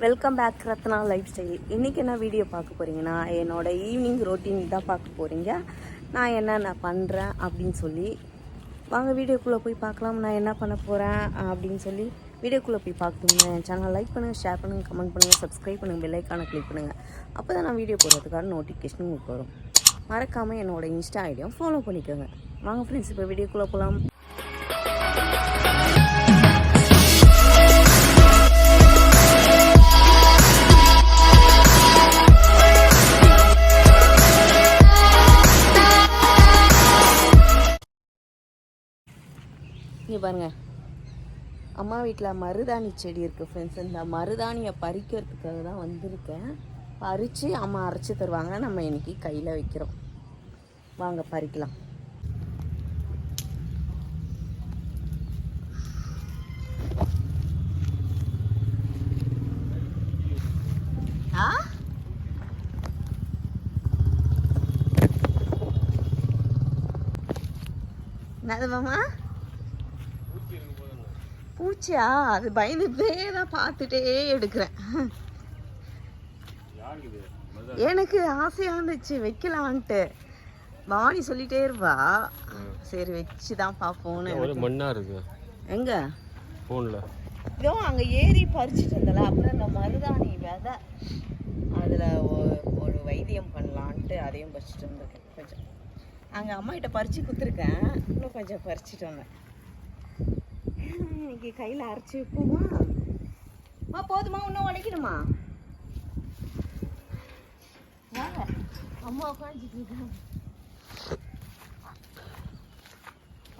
Welcome back Ratna lifestyle. இன்றைக்கி என்ன video பார்க்க போகிறீங்கன்னா, என்னோடய ஈவினிங் ரொட்டீன் தான் பார்க்க போகிறீங்க. நான் என்னென்ன பண்ணுறேன் அப்படின்னு சொல்லி வாங்க வீடியோக்குள்ளே போய் பார்க்கலாம். நான் என்ன பண்ண போகிறேன் அப்படின்னு சொல்லி வீடியோக்குள்ளே போய் பார்க்கணும்னா என் சேனல் லைக் பண்ணுங்கள், ஷேர் பண்ணுங்கள், கமெண்ட் பண்ணுங்கள், சப்ஸ்கிரைப் பண்ணுங்கள், பெல் ஐக்கானை கிளிக் பண்ணுங்கள். அப்போ தான் நான் வீடியோ போடுறதுக்கான நோட்டிஃபிகேஷன் உங்களுக்கு வரும். மறக்காமல் என்னோடய இன்ஸ்டா ஐடியும் ஃபாலோ பண்ணிக்கோங்க. வாங்க ஃப்ரெண்ட்ஸ், இப்போ வீடியோக்குள்ளே போகலாம். இங்கே பாருங்கள், அம்மா வீட்டில் மருதாணி செடி இருக்குது ஃப்ரெண்ட்ஸ். இந்த மருதாணியை பறிக்கிறதுக்காக தான் வந்திருக்கேன். பறித்து அம்மா அரைச்சி தருவாங்க. நம்ம இன்றைக்கி கையில் வைக்கிறோம். வாங்க பறிக்கலாம். என்னது மாமா? பூச்சியா? அது பயந்துட்டே தான் பார்த்துட்டே எடுக்கிறேன். எனக்கு ஆசையாக இருந்துச்சு வைக்கலான்ட்டு. வாணி சொல்லிட்டே இருப்பா, சரி வச்சு தான் பார்ப்போன்னு. மண்ணா இருக்கு எங்க ஃபோன்ல இதோ அங்கே ஏறி பறிச்சுட்டு இருந்தல. அப்புறம் இந்த மருதாணி விதை அதில் ஒரு வைத்தியம் பண்ணலான்ட்டு அதையும் பறிச்சுட்டு வந்திருக்கேன். கொஞ்சம் அங்கே அம்மா கிட்ட பறித்து கொடுத்துருக்கேன். இன்னும் கொஞ்சம் பறிச்சுட்டு வந்தேன். இன்னைக்கு கையில் அரைச்சி வைப்போமா? போதுமா? இன்னும் உடைக்கணுமா? வாங்க, அம்மா உட்காந்துட்டு இருக்காங்க.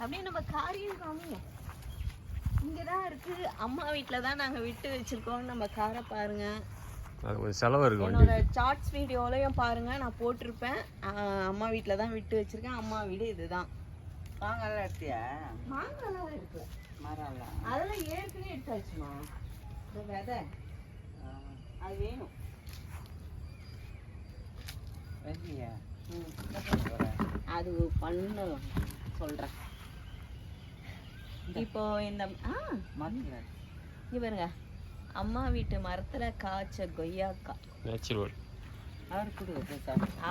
அப்படியே நம்ம காரியம் காமிங்க. இங்கே தான் இருக்குது. அம்மா வீட்டில் தான் நாங்கள் விட்டு வச்சுருக்கோம். நம்ம காரை பாருங்க. செலவு இருக்கு. என்னோட ஷார்ட்ஸ் வீடியோலையும் பாருங்கள், நான் போட்டிருப்பேன். அம்மா வீட்டில் தான் விட்டு வச்சுருக்கேன். அம்மா வீடு இதுதான். மாங்காய்லாம் எடுத்தியா? மாங்காய்லாம் இருக்குது. மரம்லாம் அதெல்லாம் ஏற்கனவே எடுத்தாச்சுமா. இந்த விதை அது வேணும். அது பண்ணலாம் சொல்கிறேன். இப்போ இந்த இங்கே பாருங்க, அம்மா வீட்டு மரத்தில் காய்ச்ச கொய்யாக்கா நேச்சுரல்.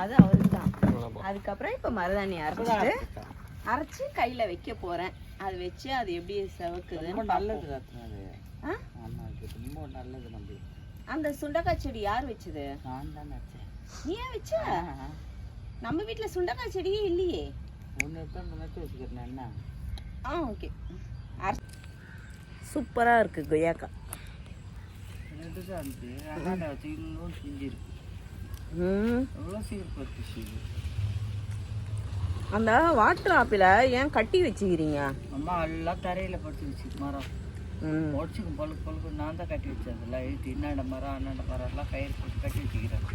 அது அவருக்கு தான். அதுக்கப்புறம் இப்போ மருதாணி அரைச்சி கையில் வைக்க போகிறேன். அது வச்சு அது எப்படி செவக்குது. நல்லது. ரொம்ப நல்லது. நம்ம அந்த சுண்டக்காய் செடி யார் வச்சது? நான் தான் வச்சேன். நீ ஏன் வச்ச? நம்ம வீட்டில் சுண்டக்காய் செடியே இல்லையே. ஒன்று தான் முன்னாடி வச்சுக்கிறேன். என்ன ஓகே. சூப்பராக இருக்குது கொய்யாக்கா. அந்த வாட்டர் ஆப்பிள ஏன் கட்டி வச்சுக்கிறீங்க? அம்மா எல்லாம் தரையில் படுத்து வச்சு மரம் உடச்சிக்கும் பழுக்கு பழுக்கு. நான் தான் கட்டி வச்சேன். எல்லாம் எழுத்து இன்னாண்ட மரம் அண்ணாண்ட மரம் எல்லாம் கயிறு போட்டு கட்டி வச்சுக்கிறேன்.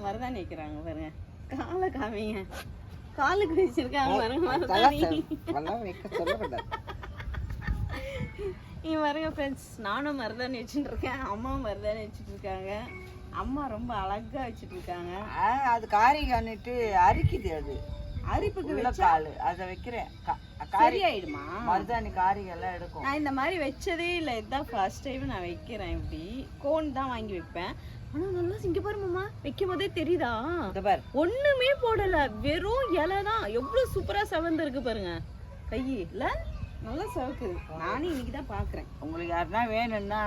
மருதாணி வைக்கிறாங்க பாருங்க. காலை காமிங்க. காலுக்கு வச்சிருக்காங்க பாருங்க மருதாணி. பாருங்க ஃப்ரெண்ட்ஸ், நானும் மருதாணி வச்சுட்டு இருக்கேன். அம்மாவும் மருதாணி வச்சுட்டு இருக்காங்க. அம்மா ரொம்ப அழகா வச்சுட்டு இருக்காங்க. அது காரி கண்ணிட்டு அரிக்குது. அது அரிப்புக்கு காலு அதை வைக்கிறேன். சரியாயிடுமா? மருதாணி காரிகெல்லாம் எடுக்கும். நான் இந்த மாதிரி வச்சதே இல்லை. இதுதான் ஃபர்ஸ்ட் டைம் நான் வைக்கிறேன். இப்படி கோன் தான் வாங்கி வைப்பேன். ஆனா நல்லா இங்க பாருமாமா, வைக்கும் போதே தெரியுதா? ஒண்ணுமே போடல, வெறும் இலை தான். எவ்வளவு சூப்பரா செவந்து இருக்கு பாருங்க. கையில நல்லா செவக்குது. நானும் இன்னைக்கு தான் பாக்குறேன். உங்களுக்கு யாருன்னா வேணும்னா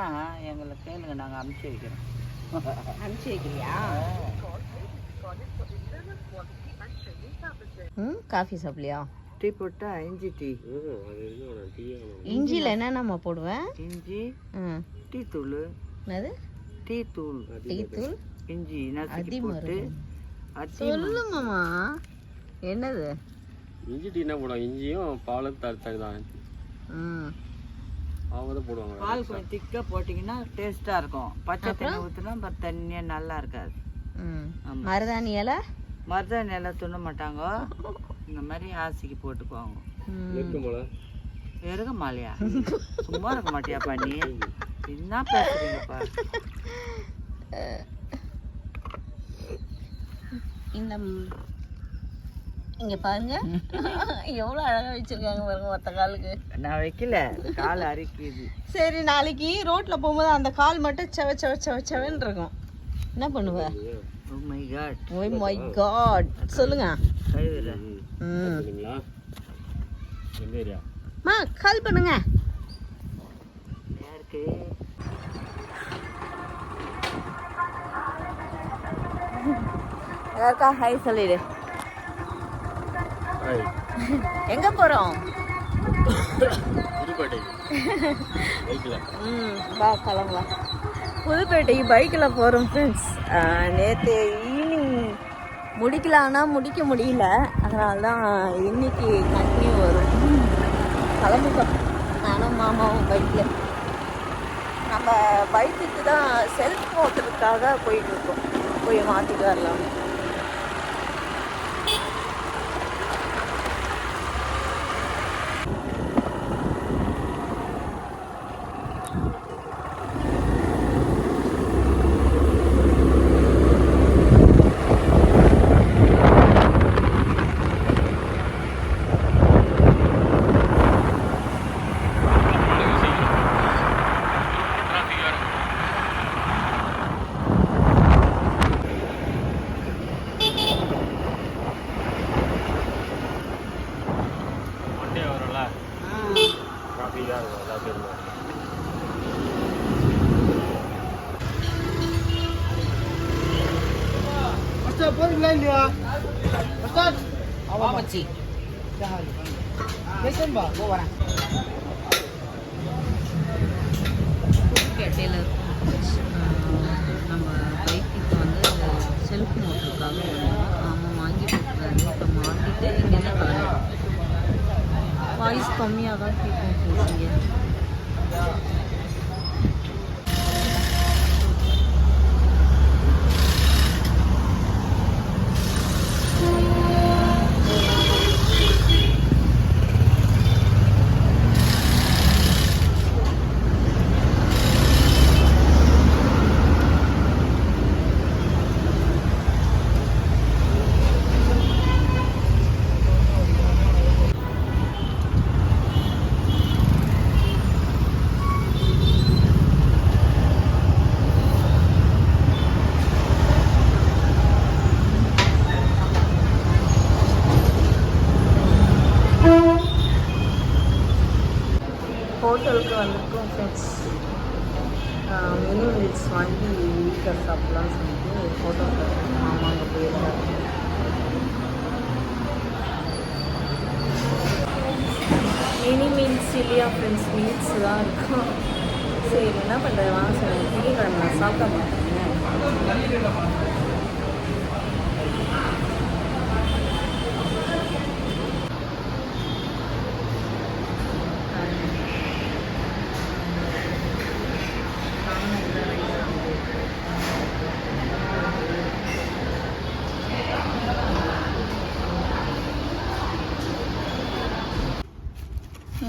எங்களை கேளுங்க, நாங்க அனுப்பிச்சு வைக்கிறோம். அனுப்பிச்சு வைக்கிறியா? காஃபி சாப்பிடலையா? டீ போட்டா இஞ்சி டீ. இஞ்சில என்ன நம்ம போடுவேன்? இஞ்சி, டீ தூள். என்னது? டீ தூள். டீ தூள், இஞ்சி நசுக்கி போட்டு. சொல்லுங்கம்மா, என்னது? இஞ்சி டீ என்ன போடுவாங்க? இஞ்சியும் பாலும் தடுத்தாங்க தான் அவங்க போடுவாங்க. பால் கொஞ்சம் திக்கா போட்டிங்கன்னா டேஸ்டா இருக்கும். பச்சை தண்ணி ஊற்றினா தண்ணியா நல்லா இருக்காது. மருதாணி இலை, மருதாணி இலை துண்ண மாட்டாங்க. இந்த மாதிரி ஆசைக்கு போட்டுக்குவாங்க. எருக மாலையா? சும்மா இருக்க மாட்டியா பண்ணி? என்ன பேசுறீங்கப்பா? இந்த இங்கே பாருங்க எவ்வளோ அழகாக வச்சுருக்காங்க பாருங்க ஒத்த காலுக்கு. நான் வைக்கல, கால் அரிக்குது. சரி நாளைக்கு ரோட்டில் போகும்போது அந்த கால் மட்டும் செவ செவ செவ செவன்னு இருக்கும். என்ன பண்ணுவ? Oh my God. Oh my God. சொல்லுங்க. கைவிடுறேன். சரிங்களா? எந்த ஏரியா? மா கால் பண்ணுங்க. யாருக்கு? யாருக்கா ஹாய் சொல்லிடு. ஹாய். எங்கே போகிறோம்? புதுப்பேட்டை பைக்கில். வா கிளம்பலாம். புதுப்பேட்டைக்கு பைக்கில் போகிறோம் ஃப்ரெண்ட்ஸ். நேற்று ஈவினிங் முடிக்கலான்னா முடிக்க முடியல, அதனால தான் இன்னைக்கு கண்டினியூ வரும். கிளம்பிட்டோம் நானும் மாமாவும் பைக்கில். நம்ம பைக்குக்கு தான் செல்ஃப் ஓட்டுறதுக்காக போயிட்டுருக்கோம். போய் மாற்றிட்டு வரலாம். மண்டே வரும்ல, டிராஃபிக்காக இருக்கும் எல்லா பேருமே. போறீங்களா இல்லையா? ஆமாச்சி. பேசன்பா போறேன். புதுப்பேட்டையில் இருக்கும். நம்ம பைக்குக்கு வந்து செல்ஃப் மோட்டருக்காக ஆமாம் வாங்கி கொடுத்தாரு. இப்போ மாட்டிட்டு இங்கே தான் காணும். வாய்ஸ் கம்மியாக தான் கேட்கும் பேசுங்க. ஹோட்டலுக்கு வந்திருக்கோம் ஃப்ரெண்ட்ஸ். மினி மீல்ஸ் வாங்கி வீட்டில் சாப்பிட்லான்னு சொல்லிட்டு ஹோட்டலில் மாமா அங்கே போயிருக்காரு. மினி மீல்ஸ் இல்லையா ஃப்ரெண்ட்ஸ், மீல்ஸ் தான் இருக்கும். சரி என்ன பண்ணுறது, வாங்க சார் திங்கக்கிழமை நான் சாப்பிட மாட்டேன்.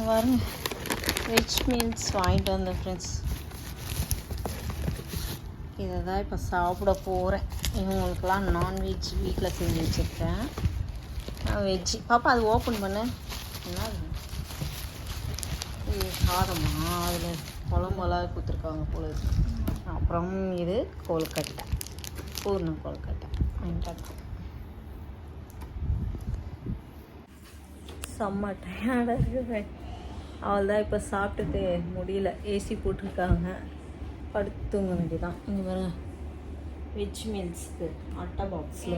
பாருங்க வெஜ் மீல்ஸ் வாங்கிட்டு வந்தேன் ஃப்ரெண்ட்ஸ். இதை தான் இப்போ சாப்பிட போகிறேன். இவங்களுக்கெல்லாம் நான்வெஜ் வீட்டில் செஞ்சு வச்சுருக்கேன். வெஜ்ஜு பாப்பா அது ஓப்பன் பண்ண என்ன இது சாதமா, அதில் குழம்பெல்லாம் கொடுத்துருக்காங்க போல இருக்கு. அப்புறம் இது கொழுக்கட்டை, பூர்ண கொழுக்கட்டை வாங்கிட்டாங்க. செம்ம டயர்டாக இருக்குது. அவள் தான் இப்போ சாப்பிட்டுட்டு முடியல, ஏசி போட்டிருக்காங்க, படுத்து தூங்க வேண்டியதான். இங்கே பாருங்க வெஜ் மீல்ஸ்க்கு அட்டை பாக்ஸில்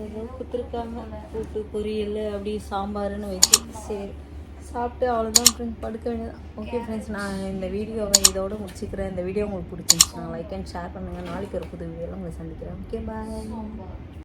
ஏதோ கொடுத்துருக்காங்க, கூட்டு பொரியல் அப்படி சாம்பார்னு வச்சு. சரி சாப்பிட்டு அவ்வளோதான் ஃப்ரெண்ட்ஸ், படுக்க வேண்டியதான். ஓகே ஃப்ரெண்ட்ஸ், நான் இந்த வீடியோவை இதோடு முடிச்சுக்கிறேன். இந்த வீடியோ உங்களுக்கு பிடிச்சிருந்துச்சுன்னா லைக் அண்ட் ஷேர் பண்ணுங்கள். நாளைக்கு ஒரு புது வீடியோவில் உங்களை சந்திக்கிறேன். Okay bye.